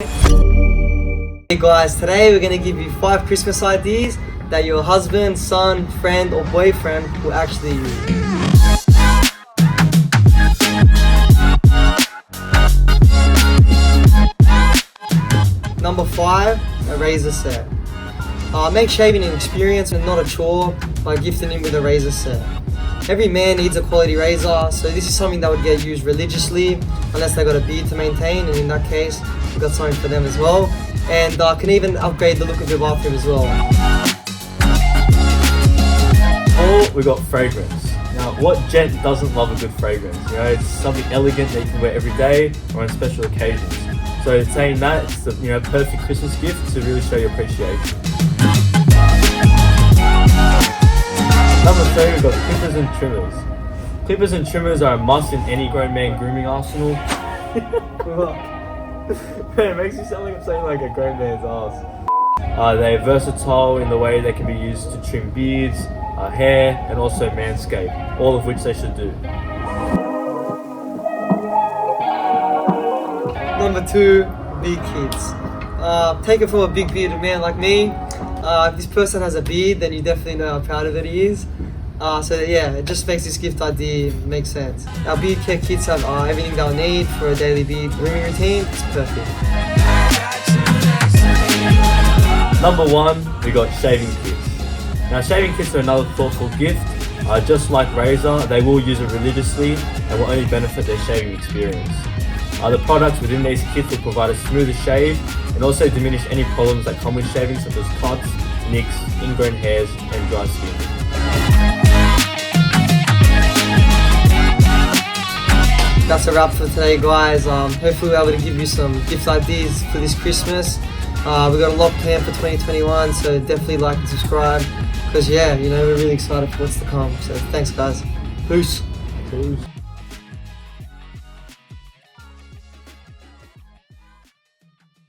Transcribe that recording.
Hey guys, today we're going to give you 5 Christmas ideas that your husband, son, friend or boyfriend will actually use. Number 5, a razor set. Make shaving an experience and not a chore by gifting him with a razor set. Every man needs a quality razor, so this is something that would get used religiously unless they got a beard to maintain, and in that case we've got something for them as well, and can even upgrade the look of your bathroom as well. Or we got fragrance. Now, what gent doesn't love a good fragrance? You know, it's something elegant that you can wear every day or on special occasions. So saying that, it's the perfect Christmas gift to really show your appreciation. Number 3, we've got clippers and trimmers. Clippers and trimmers are a must in any grown man grooming arsenal. Man, it makes you sound like I'm saying like a grown man's ass. They're versatile in the way they can be used to trim beards, hair, and also manscape, all of which they should do. Number 2, beard kits. Take it from a big bearded man like me. If this person has a beard, then you definitely know how proud of it he is. So yeah, it just makes this gift idea make sense. Our beard care kits have everything they'll need for a daily beard grooming routine. It's perfect. Number 1, we got shaving kits. Now, shaving kits are another thoughtful gift. Just like razor, they will use it religiously and will only benefit their shaving experience. The products within these kits will provide a smoother shave and also diminish any problems that come with shaving, such as cuts, nicks, ingrown hairs, and dry skin. That's a wrap for today, guys. Hopefully we're able to give you some gift ideas for this Christmas. We've got a lot planned for 2021, so definitely like and subscribe, because we're really excited for what's to come. So thanks, guys. Peace.